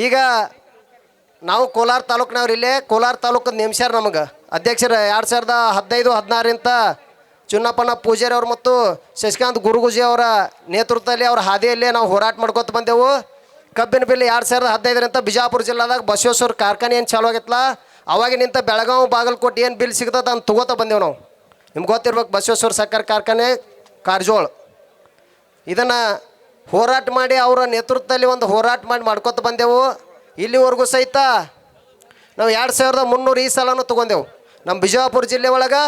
ಈಗ ನಾವು ಕೋಲಾರ ತಾಲೂಕಿನವ್ರು ಇಲ್ಲೇ ಕೋಲಾರ ತಾಲೂಕದ ನೇಮ್ಸ್ಯಾರ ನಮಗೆ ಅಧ್ಯಕ್ಷರು 2015-16ರಿಂದ ಚುನ್ನಪ್ಪನ ಪೂಜಾರಿ ಅವರು ಮತ್ತು ಶಶಿಕಾಂತ್ ಗುರುಗುಜಿ ಅವರ ನೇತೃತ್ವದಲ್ಲಿ ಅವ್ರ ಹಾದಿಯಲ್ಲೇ ನಾವು ಹೋರಾಟ ಮಾಡ್ಕೊತ ಬಂದೆವು. ಕಬ್ಬಿನ ಬಿಲ್ 2015ರಿಂದ ಬಿಜಾಪುರ ಜಿಲ್ಲಾದಾಗ ಬಸವೇಶ್ವರ ಕಾರ್ಖಾನೆ ಏನು ಚಾಲು ಆಗೈತಲ್ಲ ಅವಾಗಿನಿಂದ ಬೆಳಗಾವಿ ಬಾಗಲಕೋಟೆ ಏನು ಬಿಲ್ ಸಿಗ್ತದೆ ಅದನ್ನು ತೊಗೋತ ಬಂದೆವು ನಾವು. ನಿಮ್ಗೆ ಗೊತ್ತಿರ್ಬೇಕು ಬಸವೇಶ್ವರ ಸಕ್ಕರೆ ಕಾರ್ಖಾನೆ ಕಾರಜೋಳ. ಇದನ್ನು ಹೋರಾಟ ಮಾಡಿ ಅವರ ನೇತೃತ್ವದಲ್ಲಿ ಒಂದು ಹೋರಾಟ ಮಾಡ್ಕೊತ ಬಂದೆವು. ಇಲ್ಲಿವರೆಗೂ ಸಹಿತ ನಾವು 2300 ಈ ಸಲನೂ ತೊಗೊಂಡೆವು. ನಮ್ಮ ಬಿಜಾಪುರ ಜಿಲ್ಲೆ ಒಳಗೆ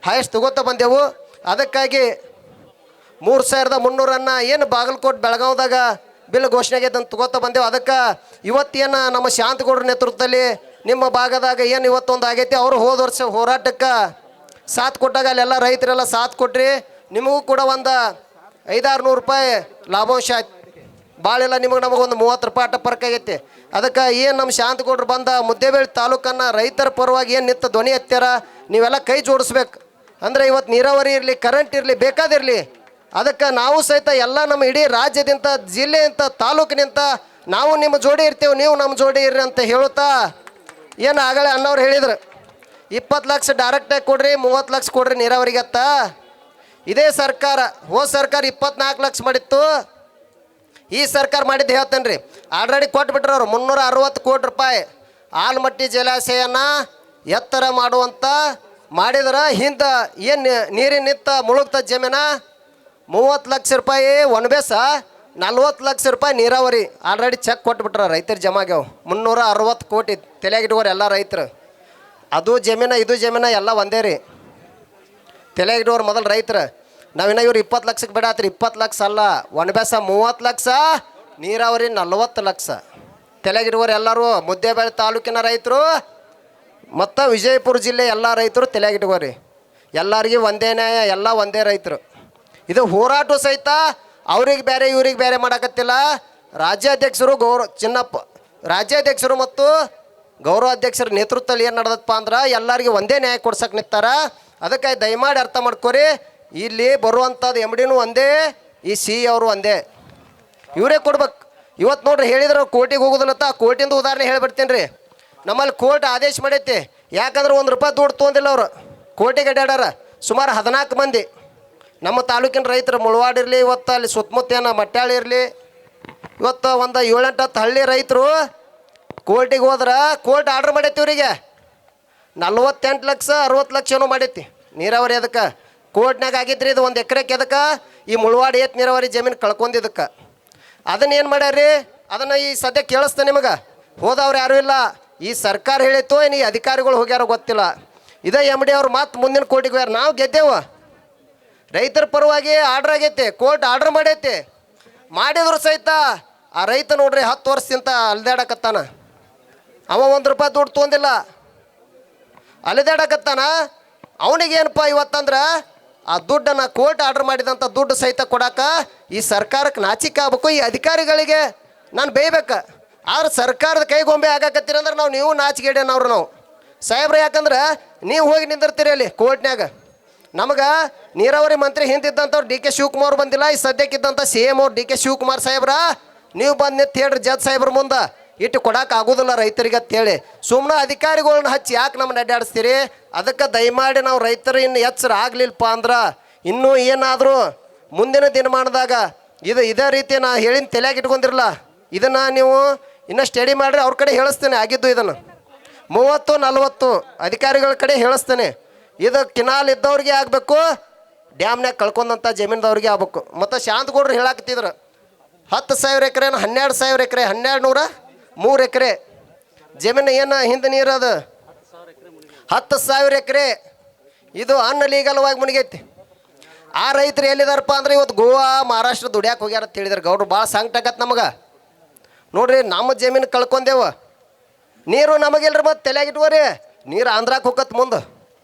ಹೈಯೆಸ್ಟ್ ತೊಗೋತ ಬಂದೆವು. ಅದಕ್ಕಾಗಿ 3300 ಏನು ಬಾಗಲಕೋಟೆ ಬೆಳಗಾವ್ದಾಗ ಬಿಲ್ ಘೋಷಣೆ ಆಗೈತೆ ಅಂತ ತೊಗೋತ ಬಂದೆವು. ಅದಕ್ಕೆ ಇವತ್ತೇನು ನಮ್ಮ ಶಾಂತಗೌಡರ ನೇತೃತ್ವದಲ್ಲಿ ನಿಮ್ಮ ಭಾಗದಾಗ ಏನು ಇವತ್ತೊಂದು ಆಗೈತಿ, ಅವರು ಹೋದ ವರ್ಷ ಹೋರಾಟಕ್ಕೆ ಸಾಥ್ ಕೊಟ್ಟಾಗ ಅಲ್ಲೆಲ್ಲ ರೈತರೆಲ್ಲ ಸಾಥ್ ಕೊಟ್ರಿ. ನಿಮಗೂ ಕೂಡ ಒಂದು 500-600 ರೂಪಾಯಿ ಲಾಭಾಂಶ ಆಯ್ತು. ಭಾಳಿಲ್ಲ ನಿಮಗೆ ನಮಗೊಂದು 30 ರೂಪಾಯಿ ಅಟ್ಟ ಫರ್ಕ್ ಆಗೈತಿ. ಅದಕ್ಕೆ ಏನು ನಮ್ಮ ಶಾಂತಗೌಡರು ಬಂದ ಮುದ್ದೇಬೇಳೆ ತಾಲೂಕನ್ನು ರೈತರ ಪರವಾಗಿ ಏನು ನಿಂತ ಧ್ವನಿ ಎತ್ತಾರ ನೀವೆಲ್ಲ ಕೈ ಜೋಡಿಸ್ಬೇಕು. ಅಂದರೆ ಇವತ್ತು ನೀರಾವರಿ ಇರಲಿ, ಕರೆಂಟ್ ಇರಲಿ, ಬೇಕಾದಿರಲಿ, ಅದಕ್ಕೆ ನಾವು ಸಹಿತ ಎಲ್ಲ ನಮ್ಮ ಇಡೀ ರಾಜ್ಯದಿಂದ, ಜಿಲ್ಲೆಯಿಂದ, ತಾಲೂಕಿನಿಂದ ನಾವು ನಿಮ್ಮ ಜೋಡಿ ಇರ್ತೇವೆ, ನೀವು ನಮ್ಮ ಜೋಡಿ ಇರ್ರಿ ಅಂತ ಹೇಳುತ್ತಾ ಏನು ಆಗಲೇ ಅನ್ನೋರು ಹೇಳಿದ್ರು 20 ಲಕ್ಷ ಡೈರೆಕ್ಟಾಗಿ ಕೊಡ್ರಿ, 30 ಲಕ್ಷ ಕೊಡ್ರಿ ನೀರಾವರಿಗೆ ಅತ್ತ. ಇದೇ ಸರ್ಕಾರ ಹೋದ ಸರ್ಕಾರ 24 ಲಕ್ಷ ಮಾಡಿತ್ತು. ಈ ಸರ್ಕಾರ ಮಾಡಿದ್ದು ಹೇಳ್ತೇನೆ ರೀ, ಆಲ್ರೆಡಿ ಕೊಟ್ಬಿಟ್ರೆ ಅವರು 360 ಕೋಟಿ ರೂಪಾಯಿ ಆಲ್ಮಟ್ಟಿ ಜಲಾಶಯನ ಎತ್ತರ ಮಾಡುವಂಥ ಮಾಡಿದ್ರೆ ಹಿಂದೆ ಏನು ನೀರಿನ ನಿಂತ ಮುಳುಗ್ತ ಜಮೀನ 30 ಲಕ್ಷ ರೂಪಾಯಿ ಒಣಬೇಸ, 40 ಲಕ್ಷ ರೂಪಾಯಿ ನೀರಾವರಿ ಆಲ್ರೆಡಿ ಚೆಕ್ ಕೊಟ್ಬಿಟ್ರೆ ರೈತರು ಜಮಾಗ್ಯಾವ. 360 ಕೋಟಿ ತಲೆಯಾಗಿಟ್ಕೋರಿ ಎಲ್ಲ ರೈತರು. ಅದು ಜಮೀನ ಇದು ಜಮೀನ ಎಲ್ಲ ಒಂದೇ ರೀ. ತಲೆಯಾಗಿಟ್ಟವ್ರು ಮೊದಲು ರೈತರು. ನಾವಿನ್ನ ಇವ್ರು 20 ಲಕ್ಷಕ್ಕೆ ಬಿಡಾತ್ರಿ. 20 ಲಕ್ಷ ಅಲ್ಲ, ಒಣಬೇಸ 30 ಲಕ್ಷ, ನೀರಾವರಿ 40 ಲಕ್ಷ. ತಲೆಯಾಗಿಡುವವರು ಎಲ್ಲರೂ ಮುದ್ದೇಬೇಳೆ ತಾಲೂಕಿನ ರೈತರು ಮತ್ತು ವಿಜಯಪುರ ಜಿಲ್ಲೆ ಎಲ್ಲ ರೈತರು ತಲೆಯಾಗಿಟ್ಕೋರಿ. ಎಲ್ಲರಿಗೆ ಒಂದೇ ನ್ಯಾಯ, ಎಲ್ಲ ಒಂದೇ ರೈತರು. ಇದು ಹೋರಾಟ ಸಹಿತ ಅವ್ರಿಗೆ ಬೇರೆ ಇವ್ರಿಗೆ ಬೇರೆ ಮಾಡೋಕತ್ತಿಲ್ಲ. ರಾಜ್ಯಾಧ್ಯಕ್ಷರು ಚಿನ್ನಪ್ಪ ರಾಜ್ಯಾಧ್ಯಕ್ಷರು ಮತ್ತು ಗೌರವಾಧ್ಯಕ್ಷರ ನೇತೃತ್ವದಲ್ಲಿ ಏನು ನಡೆದಪ್ಪ ಅಂದ್ರೆ ಎಲ್ಲರಿಗೆ ಒಂದೇ ನ್ಯಾಯ ಕೊಡ್ಸಕ್ಕೆ ನಿಂತಾರ. ಅದಕ್ಕೆ ದಯಮಾಡಿ ಅರ್ಥ ಮಾಡ್ಕೊರಿ. ಇಲ್ಲಿ ಬರುವಂಥದ್ದು MDನೂ ಒಂದೇ, ಈ ಸಿ ಅವರು ಒಂದೇ, ಇವರೇ ಕೊಡ್ಬೇಕು. ಇವತ್ತು ನೋಡ್ರಿ ಹೇಳಿದ್ರು ಕೋರ್ಟಿಗೆ ಹೋಗೋದಿಲ್ಲತ್ತ, ಕೋರ್ಟಿಂದ ಉದಾಹರಣೆ ಹೇಳಿಬಿಡ್ತೀನಿ ರೀ. ನಮ್ಮಲ್ಲಿ ಕೋರ್ಟ್ ಆದೇಶ ಮಾಡೈತಿ. ಯಾಕಂದ್ರೆ 1 ರೂಪಾಯಿ ದುಡ್ಡು ತೊಗೊಂಡಿಲ್ಲ ಅವರು. ಕೋರ್ಟಿಗೆ ಅಡ್ಡಾಡ್ಯಾರ ಸುಮಾರು 14 ಮಂದಿ ನಮ್ಮ ತಾಲೂಕಿನ ರೈತರು. ಮುಳವಾಡಿರಲಿ, ಇವತ್ತು ಅಲ್ಲಿ ಸುತ್ತಮುತ್ತ ಏನು ಮಟ್ಯಾಳಿ ಇರಲಿ, ಇವತ್ತು ಒಂದು 7-8 ಹಳ್ಳಿ ರೈತರು ಕೋರ್ಟಿಗೆ ಹೋದ್ರೆ ಕೋರ್ಟ್ ಆರ್ಡ್ರ್ ಮಾಡೈತಿ ಇವರಿಗೆ 48 ಲಕ್ಷ 60 ಲಕ್ಷ ಏನೋ ಮಾಡೈತಿ ನೀರಾವರಿ. ಅದಕ್ಕೆ ಕೋರ್ಟ್ನಾಗ ಆಗಿದ್ರಿ ಇದು 1 ಎಕರೆಗೆ. ಅದಕ್ಕೆ ಈ ಮುಳವಾಡಿ ಏತ್ ನೀರಾವರಿ ಜಮೀನು ಕಳ್ಕೊಂಡಿದ್ದಕ್ಕೆ ಅದನ್ನೇನು ಮಾಡ್ಯಾರ್ರಿ, ಅದನ್ನು ಈ ಸದ್ಯ ಕೇಳಿಸ್ತಾ ನಿಮಗೆ. ಹೋದವ್ರು ಯಾರೂ ಇಲ್ಲ. ಈ ಸರ್ಕಾರ ಹೇಳಿತ್ತು, ಏನು ಈ ಅಧಿಕಾರಿಗಳು ಹೋಗ್ಯಾರೋ ಗೊತ್ತಿಲ್ಲ. ಇದೇ MD ಅವ್ರು ಮಾತು ಮುಂದಿನ ಕೋರ್ಟಿಗೆ ಹೋಗ್ಯಾರ. ನಾವು ಗೆದ್ದೇವು, ರೈತರ ಪರವಾಗಿ ಆರ್ಡ್ರ್ ಆಗೈತೆ, ಕೋರ್ಟ್ ಆರ್ಡ್ರ್ ಮಾಡೈತೆ. ಮಾಡಿದ್ರು ಸಹಿತ ಆ ರೈತ ನೋಡ್ರಿ 10 ವರ್ಷದಿಂದ ಅಲ್ದಾಡಕತ್ತಾನ. ಅವ 1 ರೂಪಾಯಿ ದುಡ್ಡು ತೊಗೊಂಡಿಲ್ಲ, ಅಲೆದಾಡಕತ್ತಾನ. ಅವನಿಗೇನಪ್ಪ ಇವತ್ತಂದ್ರೆ ಆ ದುಡ್ಡನ್ನು ಕೋರ್ಟ್ ಆರ್ಡ್ರ್ ಮಾಡಿದಂಥ ದುಡ್ಡು ಸಹಿತ ಕೊಡಾಕ ಈ ಸರ್ಕಾರಕ್ಕೆ ನಾಚಿಕೆ ಆಗ್ಬೇಕು. ಈ ಅಧಿಕಾರಿಗಳಿಗೆ ನಾನು ಬೇಯ್ಬೇಕು. ಆದ್ರೆ ಸರ್ಕಾರದ ಕೈಗೊಂಬೆ ಆಗಾಕತ್ತೀರಂದ್ರೆ ನೀವು ನಾಚಿಕೆಡೇನವ್ರು ನಾವು ಸಾಹೇಬ್ರು. ಯಾಕಂದ್ರೆ ನೀವು ಹೋಗಿ ನಿಂದಿರ್ತೀರಿ ಅಲ್ಲಿ ಕೋರ್ಟ್ನ್ಯಾಗ. ನಮಗೆ ನೀರಾವರಿ ಮಂತ್ರಿ ಹಿಂದಿದ್ದಂಥವ್ರು DK ಶಿವಕುಮಾರ್ ಬಂದಿಲ್ಲ. ಈ ಸದ್ಯಕ್ಕಿದ್ದಂಥ CM ಅವ್ರು DK ಶಿವಕುಮಾರ್ ಸಾಹೇಬ್ರ, ನೀವು ಬಂದು ನಿಂತು ಹೇಳ್ರಿ ಜಜ್ ಸಾಹೇಬ್ರ ಮುಂದೆ, ಇಟ್ಟು ಕೊಡಕ್ಕೆ ಆಗೋದಿಲ್ಲ ರೈತರಿಗೆ ಅಂತೇಳಿ. ಸುಮ್ಮನೆ ಅಧಿಕಾರಿಗಳನ್ನ ಹಚ್ಚಿ ಯಾಕೆ ನಮ್ಮನ್ನ ಅಡ್ಡಾಡಿಸ್ತೀರಿ? ಅದಕ್ಕೆ ದಯಮಾಡಿ ನಾವು ರೈತರು ಇನ್ನು ಎಚ್ಚರ ಆಗಲಿಲ್ಲಪ್ಪ ಅಂದ್ರೆ ಇನ್ನೂ ಏನಾದರೂ ಮುಂದಿನ ದಿನಮಾನದಾಗ ಇದೇ ರೀತಿ ನಾ ಹೇಳಿನ ತಲೆಯಾಗಿ ಇಟ್ಕೊಂಡಿರಲ್ಲ. ಇದನ್ನು ನೀವು ಇನ್ನೂ ಸ್ಟಡಿ ಮಾಡಿರಿ. ಅವ್ರ ಕಡೆ ಹೇಳಿಸ್ತೇನೆ ಆಗಿದ್ದು. ಇದನ್ನು 30-40 ಅಧಿಕಾರಿಗಳ ಕಡೆ ಹೇಳಿಸ್ತೇನೆ. ಇದು ಕಿನಾಲ್ ಇದ್ದವ್ರಿಗೆ ಆಗಬೇಕು, ಡ್ಯಾಮ್ನಾಗ ಕಳ್ಕೊಂಡಂಥ ಜಮೀನ್ದವ್ರಿಗೆ ಆಗ್ಬೇಕು. ಮತ್ತು ಶಾಂತಗೌಡರು ಹೇಳಾಕತ್ತಿದ್ರು 10,000 ಎಕರೆ 12,000 ಎಕರೆ 1203 ಎಕರೆ ಜಮೀನು ಏನು ಹಿಂದೆ ನೀರು ಅದು 10,000 ಎಕರೆ ಇದು ಅನ್ಲೀಗಲ್ವಾಗಿ ಮುನಿಗೈತಿ. ಆ ರೈತರು ಎಲ್ಲಿದಾರಪ್ಪ ಅಂದ್ರೆ ಇವತ್ತು ಗೋವಾ ಮಹಾರಾಷ್ಟ್ರ ದುಡ್ಯಾಕೆ ಹೋಗ್ಯಾರ ಅಂತ ಹೇಳಿದಾರೆ ಗೌಡ್ರು. ಭಾಳ ಸಂಕಟ ಆಗತ್ತೆ ನಮಗೆ. ನೋಡ್ರಿ ನಮ್ಮ ಜಮೀನು ಕಳ್ಕೊಂಡೇವ, ನೀರು ನಮಗಿಲ್ರಿ. ಮತ್ತು ತಲೆಯಾಗಿಟ್ಕೋರಿ ನೀರು ಆಂಧ್ರಕ್ಕೆ ಹೋಗತ್ತೆ. ಮುಂದೆ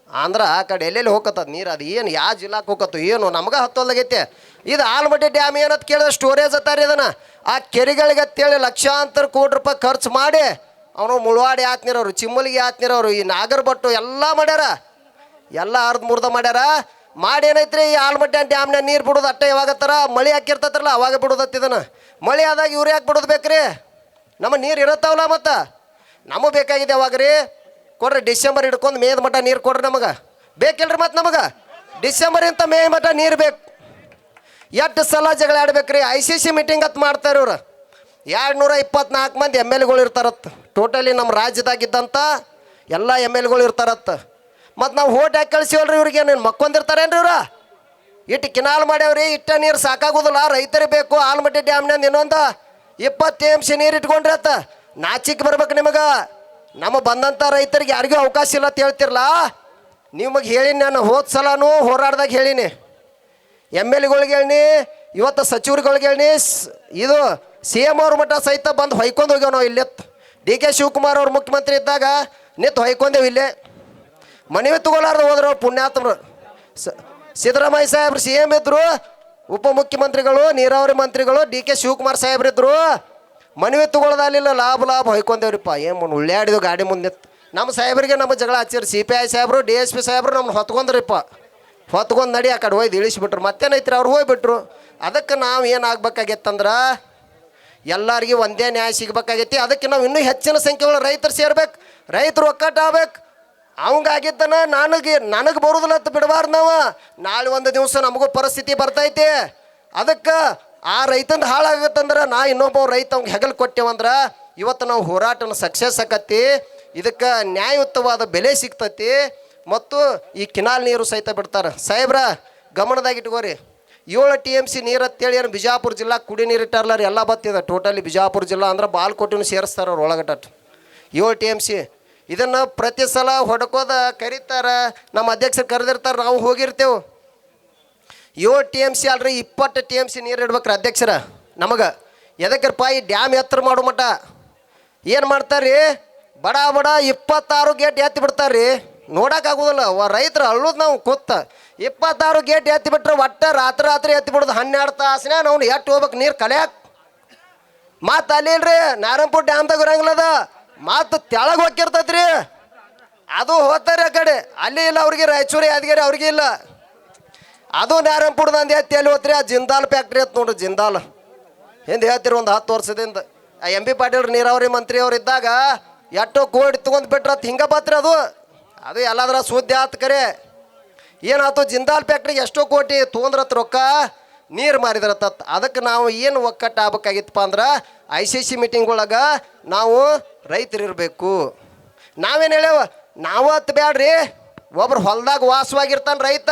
ಆಂಧ್ರ ಆ ಕಡೆ ಎಲ್ಲೆಲ್ಲಿ ಹೋಗತ್ತದ ನೀರು. ಅದು ಏನು ಯಾವ ಜಿಲ್ಲಾಕ್ಕೆ ಹೋಗತ್ತು ಏನು ನಮ್ಗೆ ಹತ್ತೊಲ್ದಾಗೈತೆ. ಇದು ಆಲಮಟ್ಟಿ ಡ್ಯಾಮ್ ಏನಂತ ಕೇಳಿದ್ರೆ ಸ್ಟೋರೇಜ್ ಅತ್ತಾರಿ. ಅದನ್ನು ಆ ಕೆರೆಗಳಿಗೆ ಅಂತೇಳಿ ಲಕ್ಷಾಂತರ ಕೋಟಿ ರೂಪಾಯಿ ಖರ್ಚು ಮಾಡಿ ಅವನು ಮುಳವಾಡಿ ಆತ್ನೀರವರು, ಚಿಮ್ಮಲಿಗೆ ಆತ್ನೀರವರು, ಈ ನಾಗರಬಟ್ಟು ಎಲ್ಲ ಮಾಡ್ಯಾರ. ಎಲ್ಲ ಅರ್ಧ ಮುರ್ದ ಮಾಡ್ಯಾರ. ಮಾಡಿ ಏನೈತ್ರಿ, ಈ ಆಲಮಟ್ಟಿ ಡ್ಯಾಮ್ನಾಗ ನೀರು ಬಿಡೋದು ಅಟ್ಟೆ ಯಾವಾಗತ್ತಾರ ಮಳೆ ಹಾಕಿರ್ತತ್ರಲ್ಲ ಅವಾಗ ಬಿಡೋದತ್ತ. ಇದನ್ನು ಮಳೆ ಆದಾಗ ಇವ್ರು ಯಾಕೆ ಬಿಡೋದು ಬೇಕ್ರಿ? ನಮ್ಮ ನೀರು ಇರುತ್ತಾವಲ್ಲ ಮತ್ತು ನಮಗೆ ಬೇಕಾಗಿದೆ ಅವಾಗ ರೀ ಕೊಡ್ರಿ. ಡಿಸೆಂಬರ್ ಹಿಡ್ಕೊಂಡು ಮೇದ ಮಟ್ಟ ನೀರು ಕೊಡ್ರಿ ನಮಗೆ ಬೇಕಿಲ್ರಿ. ಮತ್ತು ನಮಗೆ ಡಿಸೆಂಬರ್ ಇಂತ ಮೇ ಮಟ್ಟ ನೀರು ಬೇಕು. ಎಷ್ಟು ಸಲ ಜಗಳ ಆಡ್ಬೇಕ್ರಿ. ICC ಮೀಟಿಂಗ್ ಅಂತ ಮಾಡ್ತಾರೆ ಇವ್ರು. 224 ಮಂದಿ MLAಗಳು ಇರ್ತಾರತ್ತ. ಟೋಟಲಿ ನಮ್ಮ ರಾಜ್ಯದಾಗಿದ್ದಂಥ ಎಲ್ಲ MLAಗಳು ಇರ್ತಾರತ್ತ. ಮತ್ತು ನಾವು ಓಟ್ ಹಾಕಿ ಕಳಿಸಿವಲ್ರಿ ಇವ್ರಿಗೆ. ನೀನು ಮಕ್ಕೊಂದಿರ್ತಾರೇನ್ರಿ ಇವ್ರು? ಇಟ್ಟು ಕಿನಾಲ್ ಮಾಡ್ಯಾವ್ರಿ. ಇಟ್ಟ ನೀರು ಸಾಕಾಗೋದಿಲ್ಲ, ರೈತರಿಗೆ ಬೇಕು. ಆಲಮಟ್ಟಿ ಡ್ಯಾಮ್ನಿಂದ ಇನ್ನೊಂದು 20 TMC ನೀರು ಇಟ್ಕೊಂಡ್ರಿ ಅತ್ತ. ನಾಚಿಕ್ ಬರ್ಬೇಕು ನಿಮಗೆ. ನಮ್ಮ ಬಂದಂಥ ರೈತರಿಗೆ ಯಾರಿಗೂ ಅವಕಾಶ ಇಲ್ಲ ಅಂತ ಹೇಳ್ತಿರಲ್ಲ. ನಿಮಗೆ ಹೇಳೀನಿ ನಾನು, ಹೋದ ಸಲನೂ ಹೋರಾಡ್ದಾಗ ಹೇಳೀನಿ, MLAಗಳಿಗೆ ಹೇಳೀನಿ, ಇವತ್ತು ಸಚಿವರುಗಳಿಗೆ ಹೇಳೀನಿ. ಇದು CM ಅವ್ರ ಮಟ್ಟ ಸಹಿತ ಬಂದು ಹೊಯ್ಕೊಂಡು ಹೋಗ್ಯಾವ ನಾವು ಇಲ್ಲೇ. DK ಶಿವಕುಮಾರ್ ಅವ್ರು ಮುಖ್ಯಮಂತ್ರಿ ಇದ್ದಾಗ ನಿಂತು ಹೊಯ್ಕೊಂಡೇವು ಇಲ್ಲೇ. ಮನವಿ ತಗೊಳ್ಳಾರ್ದು ಹೋದ್ರು ಅವ್ರು ಪುಣ್ಯಾತ್ಮರು. ಸಿದ್ದರಾಮಯ್ಯ ಸಾಹೇಬ್ರು CM ಇದ್ರು, ಉಪಮುಖ್ಯಮಂತ್ರಿಗಳು, ನೀರಾವರಿ ಮಂತ್ರಿಗಳು DK ಶಿವಕುಮಾರ್ ಸಾಹೇಬ್ರಿದ್ರು. ಮನವಿ ತಗೊಳ್ಳೋದಲ್ಲಿಲ್ಲ, ಲಾಭ ಹೊಯ್ಕೊಂಡೇವ್ರಿಪ್ಪ. ಏನು ಉಳ್ಳಾಡಿದ್ವು ಗಾಡಿ ಮುಂದೆ. ನಮ್ಮ ಸಾಹೇಬ್ರಿಗೆ ನಮ್ಮ ಜಗಳ ಹಚ್ಚಿರಿ. CPI ಸಾಹೇಬರು, DSP ಸಾಹೇಬರು ನಮ್ಮನ್ನು ಹೊತ್ಕೊಂಡ್ರಿಪ್ಪ. ಹೊತ್ಕೊಂಡು ನಡಿ ಆ ಕಡೆ ಹೋಯ್ದು ಇಳಿಸ್ಬಿಟ್ರು. ಮತ್ತೇನೈತ್ರಿ ಅವ್ರು ಹೋಗ್ಬಿಟ್ರು. ಅದಕ್ಕೆ ನಾವು ಏನಾಗಬೇಕಾಗೈತಂದ್ರೆ ಎಲ್ಲರಿಗೂ ಒಂದೇ ನ್ಯಾಯ ಸಿಗ್ಬೇಕಾಗೈತಿ. ಅದಕ್ಕೆ ನಾವು ಇನ್ನೂ ಹೆಚ್ಚಿನ ಸಂಖ್ಯೆಗಳು ರೈತರು ಸೇರ್ಬೇಕು, ರೈತರು ಒಕ್ಕಟ್ಟಾಗಬೇಕು. ಅವಂಗಾಗಿದ್ದನ ನನಗೆ ಬರೋದಿಲ್ಲ ಅಂತ ಬಿಡಬಾರ್ದು ನಾವು. ನಾಳೆ ಒಂದು ದಿವಸ ನಮಗೂ ಪರಿಸ್ಥಿತಿ ಬರ್ತೈತಿ. ಅದಕ್ಕೆ ಆ ರೈತಂದು ಹಾಳಾಗತ್ತಂದ್ರೆ ನಾ ಇನ್ನೊಬ್ಬ ರೈತ ಅವ್ಗೆ ಹೆಗಲು ಕೊಟ್ಟೇವಂದ್ರೆ ಇವತ್ತು ನಾವು ಹೋರಾಟನ ಸಕ್ಸಸ್ ಆಕತಿ. ಇದಕ್ಕೆ ನ್ಯಾಯಯುತವಾದ ಬೆಲೆ ಸಿಗ್ತೈತಿ. ಮತ್ತು ಈ ಕಿನಾಲ್ ನೀರು ಸಹಿತ ಬಿಡ್ತಾರೆ. ಸಾಹೇಬ್ರ ಗಮನದಾಗ ಇಟ್ಕೋರಿ. 7 TMC ನೀರು ಅಂತೇಳಿ ಏನು ಬಿಜಾಪುರ ಜಿಲ್ಲಾ ಕುಡಿ ನೀರು ಇಟ್ಟಾರಲ್ಲ ಎಲ್ಲ ಬತ್ತಿದೆ. ಟೋಟಲಿ ಬಿಜಾಪುರ ಜಿಲ್ಲಾ ಅಂದ್ರೆ ಬಾಲ್ಕೋಟಿನೂ ಸೇರಿಸ್ತಾರೆ ಅವ್ರು ಒಳಗಟ್ಟ 7 TMC. ಇದನ್ನು ಪ್ರತಿ ಸಲ ಹೊಡ್ಕೋದ ಕರೀತಾರೆ. ನಮ್ಮ ಅಧ್ಯಕ್ಷರು ಕರೆದಿರ್ತಾರೆ, ನಾವು ಹೋಗಿರ್ತೇವೆ. 7 TMC ಅಲ್ರಿ 20 TMC ನೀರು ಇಡ್ಬೇಕ್ರಿ ಅಧ್ಯಕ್ಷರ ನಮಗೆ. ಎದಕ್ಕರಪ್ಪ ಈ ಡ್ಯಾಮ್ ಎತ್ತರ ಮಾಡೋ ಮಟ್ಟ ಏನು ಮಾಡ್ತಾರೆ ರೀ, ಬಡ 26 ಗೇಟ್ ಎತ್ತಿ ಬಿಡ್ತಾರೆ ರೀ. ನೋಡೋಕ್ಕಾಗೋದಿಲ್ಲ. ರೈತರು ಅಳ್ಳೋದು ನಾವು ಕೂತ 26 ಗೇಟ್ ಎತ್ತಿ ಬಿಟ್ರೆ ಒಟ್ಟು ರಾತ್ರಿ ಎತ್ತಿ ಬಿಡೋದು 12 ತಾಸನೇ ನಾವು ಎಟ್ಟು ಹೋಗ್ಬೇಕು ನೀರು ಕಲಿಯಾಕ. ಮತ್ತು ಅಲ್ಲಿ ಇಲ್ರಿ ನಾರಾಯಣಪುರ ಡ್ಯಾಮ್ದಾಗ ಇರಂಗಿಲ್ಲದ, ಮತ್ತು ತೆಳಗೆ ಹೋಗಿರ್ತೈತಿ ರೀ. ಅದು ಹೋಗ್ತಾರೆ ಆ ಕಡೆ. ಅಲ್ಲಿ ಇಲ್ಲ ಅವ್ರಿಗೆ, ರಾಯಚೂರು ಯಾದಗಿರಿ ಅವ್ರಿಗೆ ಇಲ್ಲ. ಅದು ನಾರಾಯಣಪುರದಂದು ಎತ್ತಿ ಎಲ್ಲಿ ಹೋತ್ರಿ, ಆ ಜಿಂದಾಲ್ ಫ್ಯಾಕ್ಟ್ರಿ ಅಂತ ನೋಡ್ರಿ. ಜಿಂದಾಲ್ ಹಿಂದೆ ಹೇಳ್ತೀರಿ ಒಂದು 10 ವರ್ಷದಿಂದ. ಆ MB ಪಾಟೀಲ್ ನೀರಾವರಿ ಮಂತ್ರಿ ಅವ್ರು ಇದ್ದಾಗ ಎಷ್ಟೋ ಕೋಡಿ ತೊಗೊಂಡು ಬಿಟ್ರೆ ಅದು ಹಿಂಗೆ ಬತ್ರಿ. ಅದು ಎಲ್ಲಾದ್ರ ಸುದ್ದಿ ಆತು. ಕರೆ ಏನಾಯ್ತು, ಜಿಂದಾಲ್ ಫ್ಯಾಕ್ಟ್ರಿಗೆ ಎಷ್ಟೋ ಕೋಟಿ ತೊಗೊಂಡ್ರತ್ ರೊಕ್ಕ, ನೀರು ಮಾರಿದ್ರತ್ತ. ಅದಕ್ಕೆ ನಾವು ಏನು ಒಕ್ಕಟ್ಟು ಆಗ್ಬೇಕಾಗಿತ್ತಪ್ಪ ಅಂದ್ರೆ ICC ಮೀಟಿಂಗ್ ಒಳಗೆ ನಾವು ರೈತರು ಇರಬೇಕು. ನಾವೇನು ಹೇಳೇವ, ನಾವು ಹತ್ತು ಬ್ಯಾಡ್ರಿ. ಒಬ್ರು ಹೊಲ್ದಾಗ ವಾಸವಾಗಿರ್ತಾನೆ ರೈತ,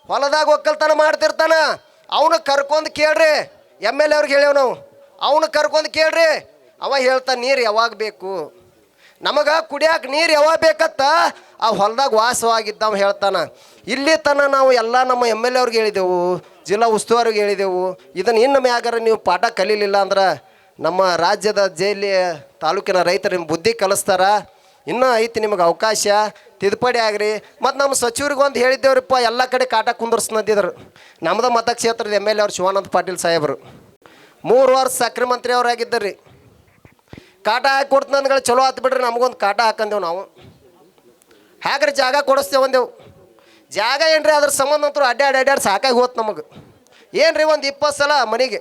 ಹೊಲದಾಗ ಒಕ್ಕಲ್ತನ ಮಾಡ್ತಿರ್ತಾನೆ. ಅವನು ಕರ್ಕೊಂಡು ಕೇಳ್ರಿ. MLA ಅವ್ರಿಗೆ ಹೇಳೇವು ನಾವು, ಅವನು ಕರ್ಕೊಂಡು ಕೇಳ್ರಿ. ಅವ ಹೇಳ್ತಾನೆ ನೀರು ಯಾವಾಗ ಬೇಕು ನಮಗೆ, ಕುಡಿಯಾಕ ನೀರು ಯಾವಾಗ ಬೇಕತ್ತ. ಆ ಹೊಲದಾಗ ವಾಸವಾಗಿದ್ದವ ಹೇಳ್ತಾನೆ. ಇಲ್ಲಿ ತನ ನಾವು ಎಲ್ಲ ನಮ್ಮ MLA ಅವ್ರಿಗೆ ಹೇಳಿದೆವು, ಜಿಲ್ಲಾ ಉಸ್ತುವಾರಿಗೆ ಹೇಳಿದೆವು. ಇದನ್ನು ಇನ್ನು ಮ್ಯಾಗಾರ ನೀವು ಪಾಠ ಕಲೀಲಿಲ್ಲ ಅಂದ್ರೆ ನಮ್ಮ ರಾಜ್ಯದ ಜೈಲಿ ತಾಲೂಕಿನ ರೈತರು ನಿಮ್ಮ ಬುದ್ಧಿ ಕಲಿಸ್ತಾರ. ಇನ್ನೂ ಐತಿ ನಿಮಗೆ ಅವಕಾಶ, ತಿದ್ದುಪಡಿ ಆಗ್ರಿ. ಮತ್ತು ನಮ್ಮ ಸಚಿವರಿಗೆ ಒಂದು ಹೇಳಿದ್ದೇವ್ರಿಪ್ಪ, ಎಲ್ಲ ಕಡೆ ಕಾಟ ಕುಂದರ್ಸ್ನಂದಿದ್ರು. ನಮ್ಮದು ಮತಕ್ಷೇತ್ರದ MLA ಅವ್ರು ಶಿವಾನಂದ ಪಾಟೀಲ್ ಸಾಹೇಬರು 3 ವರ್ಷ ಸಕ್ರೆ ಮಂತ್ರಿ ಅವರಾಗಿದ್ದರು ರೀ. ಕಾಟ ಹಾಕಿ ಕೊಡ್ತಂದ್ಗಳು ಚಲೋ ಆತು ಬಿಡ್ರಿ. ನಮಗೊಂದು ಕಾಟ ಹಾಕಂದೇವು ನಾವು. ಹಾಗ್ರಿ ಜಾಗ ಕೊಡಿಸ್ತೇವೆ ಅಂದೆವು. ಜಾಗ ಏನ್ರಿ ಅದ್ರ ಸಂಬಂಧ ಅಂತೂ ಅಡ್ಡಾಡಿ ಸಾಕಾಗಿ ಹೋತ್ ನಮಗೆ. ಏನ್ರಿ ಒಂದು 20 ಸಲ ಮನೆಗೆ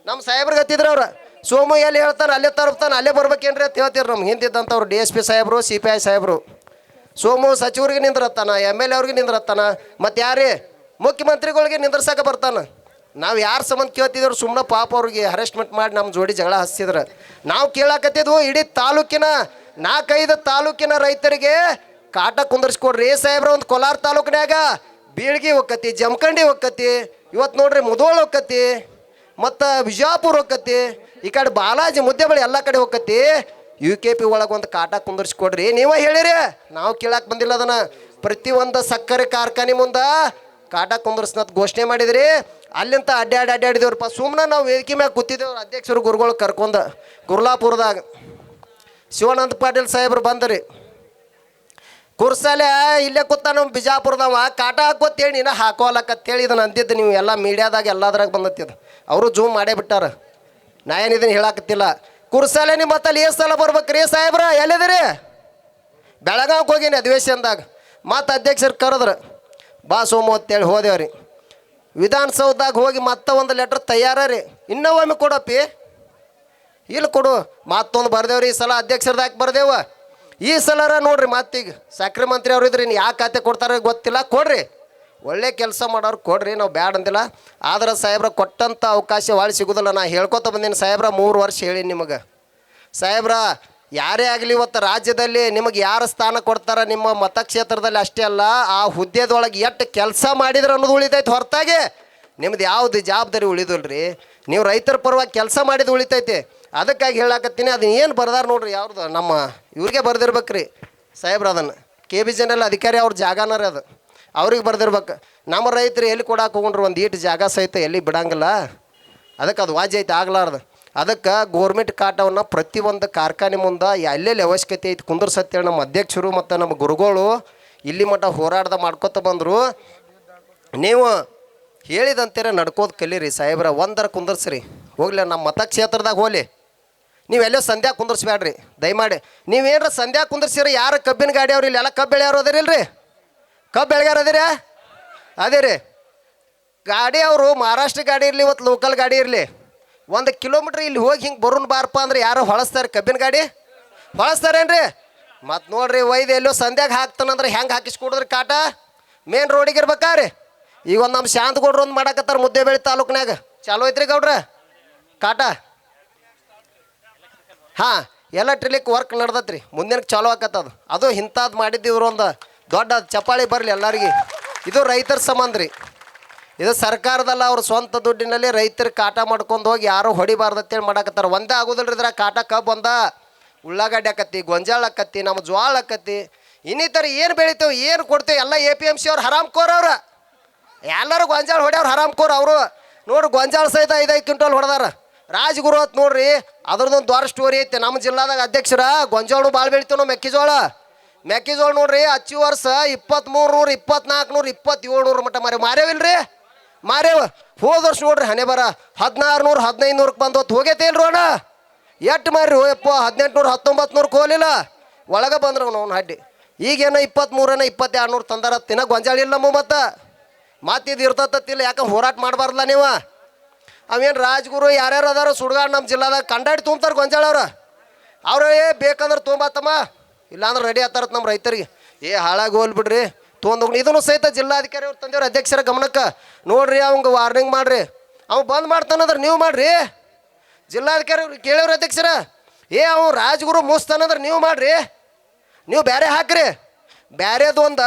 ನಮ್ಮ ಸಾಹೇಬ್ರಿಗೆ ಹತ್ತಿದ್ರು ಅವ್ರು. ಸೋಮು ಎಲ್ಲಿ ಹೇಳ್ತಾನೆ ಅಲ್ಲೇ ತರ್ತಾನೆ, ಅಲ್ಲೇ ಬರ್ಬೇಕೇನ್ರಿ ಅಂತ ಹೇಳ್ತೀರಿ. ನಮ್ಗೆ ಹಿಂದಿದ್ದಂಥವ್ರು DSP ಸಾಹೇಬರು, CPI ಸಾಹೇಬರು. ಸೋಮು ಸಚಿವರಿಗೆ ನಿಂದ್ರತ್ತಾನ, MLA ಅವ್ರಿಗೆ ನಿಂದ್ರತ್ತಾನ, ಮತ್ತು ಯಾರೇ ಮುಖ್ಯಮಂತ್ರಿಗಳಿಗೆ ನಿಂದ್ರಸಕ್ಕೆ ಬರ್ತಾನೆ. ನಾವು ಯಾರು ಸಂಬಂಧ ಕೇಳ್ತಿದ್ರು, ಸುಮ್ಮನೆ ಪಾಪ ಅವ್ರಿಗೆ ಹರೆಸ್ಟ್ಮೆಂಟ್ ಮಾಡಿ ನಮ್ಮ ಜೋಡಿ ಜಗಳ ಹಚ್ಚಿದ್ರು. ನಾವು ಕೇಳಾಕತ್ತಿದ್ವು ಇಡೀ ತಾಲೂಕಿನ 4-5 ತಾಲೂಕಿನ ರೈತರಿಗೆ ಕಾಟ ಕುಂದರ್ಸ್ಕೊಡ್ರಿ ಸಾಹೇಬ್ರ. ಒಂದು ಕೋಲಾರ ತಾಲೂಕಿನಾಗ ಬೀಳ್ಗಿ ಹೋಕ್ಕತಿ, ಜಮಖಂಡಿ ಹೋಕ್ಕತಿ, ಇವತ್ತು ನೋಡ್ರಿ ಮುಧೋಳ ಹೋಕ್ಕತಿ, ಮತ್ತು ಬಿಜಾಪುರ ಹೋಕ್ಕತಿ, ಈ ಕಡೆ ಬಾಲಾಜಿ ಮುದ್ದೆಬಳಿ ಎಲ್ಲ ಕಡೆ ಹೋಕ್ಕತಿ. UKP ಒಳಗೆ ಒಂದು ಕಾಟ ಕುಂದರ್ಸ್ಕೊಡ್ರಿ. ನೀವೇ ಹೇಳಿರಿ, ನಾವು ಕೇಳಕ್ಕೆ ಬಂದಿಲ್ಲ. ಅದನ್ನು ಪ್ರತಿಯೊಂದು ಸಕ್ಕರೆ ಕಾರ್ಖಾನೆ ಮುಂದೆ ಕಾಟ ಕುಂದರ್ಸ್ನತ್ ಘೋಷಣೆ ಮಾಡಿದ್ರಿ. ಅಲ್ಲಿಂದ ಅಡ್ಡಾಡಿದೇವ್ರಪ್ಪ. ಸುಮ್ಮನೆ ನಾವು ವೇದಿಕೆ ಮ್ಯಾಗ ಕೂತಿದ್ದೇವೆ. ಅಧ್ಯಕ್ಷರು ಗುರುಗಳು ಕರ್ಕೊಂಡು ಗುರ್ಲಾಪುರದಾಗ ಶಿವಾನಂದ ಪಾಟೀಲ್ ಸಾಹೇಬ್ರು ಬಂದ್ರಿ. ಕುರ್ಸಲೆ ಇಲ್ಲೇ ಕೂತ ನಮ್ಮ ಬಿಜಾಪುರದವ ಕಾಟ ಹಾಕೋತ್ತೇಳಿ ನೀನು ಹಾಕೋಲಕ್ಕತ್ತೇಳಿ ಇದನ್ನು ಅಂದಿದ್ದು. ನೀವು ಎಲ್ಲ ಮೀಡಿಯಾದಾಗ ಎಲ್ಲದ್ರಾಗ ಬಂದತ್ತಿದ್ದು. ಅವರು ಜೂಮ್ ಮಾಡೇ ಬಿಟ್ಟಾರ. ನಾ ಏನಿದನ್ನು ಹೇಳಾಕತ್ತಿಲ್ಲ. ಕುರ್ಸಲೆ ನಿಮ್ಮ ಮತ್ತಲ್ಲಿ ಎಷ್ಟು ಸಲ ಬರ್ಬೇಕ್ರಿ ಸಾಹೇಬ್ರ? ಎಲ್ಲಿದ್ದೀರಿ? ಬೆಳಗಾವಿಗೆ ಹೋಗೀನಿ ಅಧಿವೇಶನದಾಗ. ಮತ್ತು ಅಧ್ಯಕ್ಷರು ಕರೆದ್ರು, ಬಾ ಸೋಮು ಅಂತೇಳಿ ಹೋದೇವ್ರಿ. ವಿಧಾನಸೌಧದಾಗ ಹೋಗಿ ಮತ್ತೆ ಒಂದು ಲೆಟ್ರ್ ತಯಾರ ರೀ. ಇನ್ನೂ ಒಮ್ಮೆ ಕೊಡಪ್ಪಿ. ಇಲ್ಲಿ ಕೊಡು. ಮತ್ತೊಂದು ಬರ್ದೇವ್ರಿ, ಈ ಸಲ ಅಧ್ಯಕ್ಷರದಾಗಿ ಬರ್ದೇವ. ಈ ಸಲರ ನೋಡ್ರಿ ಮತ್ತೀಗ ಸಕ್ರೆ ಮಂತ್ರಿ ಅವ್ರು ಇದ್ರಿ, ಇನ್ನು ಯಾವ ಖಾತೆ ಕೊಡ್ತಾರೆ ಗೊತ್ತಿಲ್ಲ, ಕೊಡ್ರಿ. ಒಳ್ಳೆ ಕೆಲಸ ಮಾಡೋರು ಕೊಡ್ರಿ, ನಾವು ಬ್ಯಾಡ ಅಂದಿಲ್ಲ. ಆದ್ರೆ ಸಾಹೇಬ್ರ ಕೊಟ್ಟಂಥ ಅವಕಾಶ ಭಾಳ ಸಿಗೋದಿಲ್ಲ. ನಾ ಹೇಳ್ಕೊತ ಬಂದೀನಿ ಸಾಹೇಬ್ರ, 3 ವರ್ಷ ಹೇಳೀನಿ ನಿಮಗೆ. ಸಾಹೇಬ್ರ ಯಾರೇ ಆಗಲಿ ಇವತ್ತು ರಾಜ್ಯದಲ್ಲಿ ನಿಮಗೆ ಯಾರು ಸ್ಥಾನ ಕೊಡ್ತಾರ ನಿಮ್ಮ ಮತಕ್ಷೇತ್ರದಲ್ಲಿ ಅಷ್ಟೇ ಅಲ್ಲ, ಆ ಹುದ್ದೆದೊಳಗೆ ಎಷ್ಟು ಕೆಲಸ ಮಾಡಿದ್ರೆ ಅನ್ನೋದು ಉಳಿತೈತೆ, ಹೊರತಾಗಿ ನಿಮ್ದು ಯಾವ್ದು ಜವಾಬ್ದಾರಿ ಉಳಿದಿಲ್ರಿ. ನೀವು ರೈತರ ಪರವಾಗಿ ಕೆಲಸ ಮಾಡಿದ್ದು ಉಳಿತೈತಿ. ಅದಕ್ಕಾಗಿ ಹೇಳಾಕತ್ತೀನಿ. ಅದನ್ನ ಏನು ಬರ್ದಾರ ನೋಡ್ರಿ, ಯಾವ್ದು ನಮ್ಮ ಇವ್ರಿಗೆ ಬರ್ದಿರ್ಬೇಕ್ರಿ ಸಾಹೇಬ್ರ. ಅದನ್ನು KBJನಲ್ಲಿ ಅಧಿಕಾರಿ ಅವ್ರ ಜಾಗನಾರ ಅದು, ಅವ್ರಿಗೆ ಬರ್ದಿರ್ಬೇಕು. ನಮ್ಮ ರೈತರು ಎಲ್ಲಿ ಕೊಡಾಕ ಹೋಗೊಂಡ್ರು ಒಂದು ಈಟು ಜಾಗ ಸಹಿತ ಎಲ್ಲಿ ಬಿಡಂಗಿಲ್ಲ. ಅದಕ್ಕೆ ಅದು ವಾಜಿ ಐತೆ ಆಗ್ಲಾರ್ದು. ಅದಕ್ಕೆ ಗೋರ್ಮೆಂಟ್ ಕಾಟವನ್ನು ಪ್ರತಿಯೊಂದು ಕಾರ್ಖಾನೆ ಮುಂದೆ ಎಲ್ಲೆಲ್ಲಿ ಅವಶ್ಯಕತೆ ಐತಿ ಕುಂದ್ರಸತ್ತೇಳಿ ನಮ್ಮ ಅಧ್ಯಕ್ಷರು ಮತ್ತು ನಮ್ಮ ಗುರುಗಳು ಇಲ್ಲಿ ಮಟ್ಟ ಹೋರಾಡ್ದ ಮಾಡ್ಕೊತ ಬಂದರು. ನೀವು ಹೇಳಿದಂತೀರ ನಡ್ಕೋದು ಕಲೀರಿ ಸಾಹೇಬ್ರ. ಒಂದರ ಕುಂದರ್ಸ್ರಿ ಹೋಗ್ಲಿ, ನಮ್ಮ ಮತಕ್ಷೇತ್ರದಾಗ ಹೋಗ್ಲಿ. ನೀವೆಲ್ಲೋ ಸಂಧ್ಯಾ ಕುಂದರ್ಸ್ಬೇಡ್ರಿ ದಯಮಾಡಿ. ನೀವೇನ್ರ ಸಂಧ್ಯಾ ಕುಂದರ್ಸಿರಿ, ಯಾರು ಕಬ್ಬಿನ ಗಾಡಿ ಅವ್ರು ಇಲ್ಲಿ ಎಲ್ಲ ಕಬ್ಬು ಬೆಳೆಯೋರು ಅದಿರಿಲ್ರಿ, ಕಬ್ಬು ಬೆಳೆಗಾರ ಅದಿರ ಅದೇ ರೀ. ಗಾಡಿ ಅವರು ಮಹಾರಾಷ್ಟ್ರ ಗಾಡಿ ಇರಲಿ, ಇವತ್ತು ಲೋಕಲ್ ಗಾಡಿ ಇರಲಿ, 1 ಕಿಲೋಮೀಟ್ರ್ ಇಲ್ಲಿ ಹೋಗಿ ಹಿಂಗೆ ಬರೋನ್ ಬಾರಪ್ಪ ಅಂದ್ರೆ ಯಾರು ಹೊಳಸ್ತಾರೆ? ಕಬ್ಬಿನ ಗಾಡಿ ಹೊಳಸ್ತಾರೇನ್ರಿ? ಮತ್ತು ನೋಡ್ರಿ ಒಯ್ದು ಎಲ್ಲೋ ಸಂಧ್ಯಾಗ ಹಾಕ್ತಾನಂದ್ರೆ ಹೆಂಗೆ ಹಾಕಿಸ್ಕೊಡಿದ್ರಿ ಕಾಟ? ಮೇನ್ ರೋಡಿಗೆ ಇರ್ಬೇಕಾರೆ. ಈಗ ಒಂದು ನಮ್ಮ ಶಾಂತಗೌಡ್ರು ಒಂದು ಮಾಡಕತ್ತಾರ ಮುದ್ದೇಬೇಳೆ ತಾಲೂಕ್ನಾಗ, ಚಾಲೋ ಐತ್ರಿ ಗೌಡ್ರ ಕಾಟ. ಹಾಂ, ಎಲೆಕ್ಟ್ರಿಕ್ ವರ್ಕ್ ನಡ್ದತ್ರಿ, ಮುಂದಿನ ಚಾಲೋ ಆಕತ್ತದು. ಅದು ಇಂಥದ್ದು ಮಾಡಿದ್ದಿವ್ರು ಒಂದು ದೊಡ್ಡ ಚಪ್ಪಾಳಿ ಬರಲಿ ಎಲ್ಲರಿಗೆ. ಇದು ರೈತರ ಸಂಬಂಧ ರೀ, ಇದು ಸರ್ಕಾರದಲ್ಲ, ಅವ್ರ ಸ್ವಂತ ದುಡ್ಡಿನಲ್ಲಿ ರೈತರು ಕಾಟ ಮಾಡ್ಕೊಂಡು ಹೋಗಿ ಯಾರು ಹೊಡಿಬಾರ್ದತ್ತೇಳಿ ಮಾಡಕತ್ತಾರ. ಒಂದೇ ಆಗೋದಿಲ್ರಿ ಇದ್ರ ಕಾಟ. ಕಬ್ಬು ಒಂದ, ಉಳ್ಳಾಗಡ್ಡಿ ಆಕತ್ತಿ, ಗೊಂಜಾಳ ಆಕತ್ತಿ, ನಮ್ಮ ಜ್ವಾಳ ಆಕತ್ತಿ, ಇನ್ನಿತರ ಏನು ಬೆಳಿತೇವೆ ಏನು ಕೊಡ್ತೇವೆ ಎಲ್ಲ APMC ಅವ್ರು ಹರಾಮ್ ಕೋರ್ ಅವ್ರು. ಎಲ್ಲರೂ ಗೊಂಜಾಳ ಹೊಡ್ಯವ್ರು ಹರಾಮ್ ಕೋರ್ ಅವರು. ನೋಡ್ರಿ ಗೊಂಜಾಳ ಸಹಿತ 5-5 ಕ್ವಿಂಟಲ್ ಹೊಡೆದಾರ. ರಾಜಗುರು ಅಂತ ನೋಡ್ರಿ, ಅದ್ರದ್ದೊಂದು ದೊಡ್ಡ ಸ್ಟೋರಿ ಐತೆ. ನಮ್ಮ ಜಿಲ್ಲಾದಾಗ ಅಧ್ಯಕ್ಷರ ಗೊಂಜಾಳು ಭಾಳ ಬೆಳಿತೇವೆ ನಾವು. ಮೆಕ್ಕೆಜೋಳ ನೋಡ್ರಿ ಹಚ್ಚಿ ವರ್ಷ 2300, 2400, 2700 ಮಟ್ಟ ಮಾರೇವಿಲ್ರಿ. ಮಾರೇವ ಹೋದ ವರ್ಷ ನೋಡ್ರಿ ಹಣೆ ಬರ 1600, 1500ಕ್ಕೆ ಬಂದೋತ್ ಹೋಗೈತೆ ಇಲ್ರಿ ಅಣ್ಣ. ಎಷ್ಟು ಮಾರ್ರಿ ಹೋಯಪ್ಪ, 1800, 1900ಕ್ಕೆ ಹೋಗಲಿಲ್ಲ. ಒಳಗೆ ಬಂದ್ರೆ ಅವ್ನು ಹಡ್ಡಿ. ಈಗೇನೋ 2300, 2200 ತಂದಾರ. ತಿನ್ನ ಗೊಂಜಾಳ ಇಲ್ಲ ನಮ್ಮ ಮತ್ತಿದು ಇರ್ತತ್ತಿಲ್ಲ. ಯಾಕೆ ಹೋರಾಟ ಮಾಡಬಾರ್ದಲ್ಲ ನೀವು? ಅವೇನು ರಾಜಗುರು ಯಾರ್ಯಾರು ಅದಾರ ಸುಡ್ಗಾಡ್ ನಮ್ಮ ಜಿಲ್ಲಾದಾಗ ಕಂಡಾಡಿ ತುಂಬ್ತಾರೆ ಗೊಂಜಾಳ ಅವ್ರೇ ಬೇಕಂದ್ರೆ ತೊಂಬತ್ತಮ್ಮ, ಇಲ್ಲಾಂದ್ರೆ ರೆಡಿ ಆತಾರತ್ ನಮ್ಮ ರೈತರಿಗೆ. ಹಾಳಾಗಿ ಹೋಲ್ಬಿಡ್ರಿ ತೊಗೊಂಡೋಗಿ. ಇದನ್ನು ಸಹಿತ ಜಿಲ್ಲಾಧಿಕಾರಿ ಅವ್ರು ತಂದೇವ್ರು ಅಧ್ಯಕ್ಷರ ಗಮನಕ್ಕೆ. ನೋಡ್ರಿ ಅವಂಗೆ ವಾರ್ನಿಂಗ್ ಮಾಡ್ರಿ, ಅವ್ ಬಂದ್ ಮಾಡ್ತಾನಂದ್ರೆ ನೀವು ಮಾಡ್ರಿ. ಜಿಲ್ಲಾಧಿಕಾರಿ ಅವ್ರಿಗೆ ಕೇಳವ್ರಿ ಅಧ್ಯಕ್ಷರ, ಅವ್ ರಾಜಗುರು ಮೂಸ್ತಾನಂದ್ರೆ ನೀವು ಮಾಡ್ರಿ, ನೀವು ಬೇರೆ ಹಾಕ್ರಿ. ಬ್ಯಾರೇದು ಒಂದು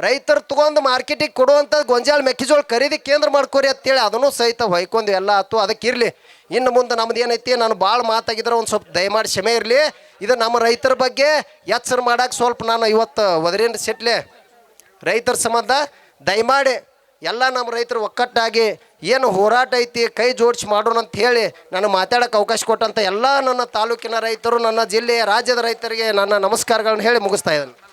ರೈತರು ತೊಗೊಂಡು ಮಾರ್ಕೆಟಿಗೆ ಕೊಡುವಂಥ ಗೊಂಜಾಳ ಮೆಕ್ಕೆಜೋಳ ಖರೀದಿ ಕೇಂದ್ರ ಮಾಡ್ಕೋರಿ ಅಂತೇಳಿ ಅದನ್ನು ಸಹಿತ ಹೊಯ್ಕೊಂಡು ಎಲ್ಲ ಆಯ್ತು. ಅದಕ್ಕೆ ಇರಲಿ, ಇನ್ನು ಮುಂದೆ ನಮ್ದು ಏನೈತಿ, ನಾನು ಭಾಳ ಮಾತಾಗಿದ್ರೆ ಒಂದು ಸ್ವಲ್ಪ ದಯಮಾಡಿ ಕ್ಷಮೆ ಇರಲಿ. ಇದು ನಮ್ಮ ರೈತರ ಬಗ್ಗೆ ಎಚ್ಚರ ಮಾಡಕ್ಕೆ ಸ್ವಲ್ಪ ನಾನು ಇವತ್ತು ಒದರಿಂದ ಸಿಟ್ಲೆ ರೈತರ ಸಂಬಂಧ ದಯಮಾಡಿ ಎಲ್ಲ ನಮ್ಮ ರೈತರು ಒಕ್ಕಟ್ಟಾಗಿ ಏನು ಹೋರಾಟ ಐತಿ ಕೈ ಜೋಡಿಸಿ ಮಾಡೋಣ ಅಂತ ಹೇಳಿ ನಾನು ಮಾತಾಡೋಕ್ಕೆ ಅವಕಾಶ ಕೊಟ್ಟಂಥ ಎಲ್ಲ ನನ್ನ ತಾಲೂಕಿನ ರೈತರು, ನನ್ನ ಜಿಲ್ಲೆಯ ರಾಜ್ಯದ ರೈತರಿಗೆ ನನ್ನ ನಮಸ್ಕಾರಗಳನ್ನ ಹೇಳಿ ಮುಗಿಸ್ತಾ ಇದ್ದೇನೆ.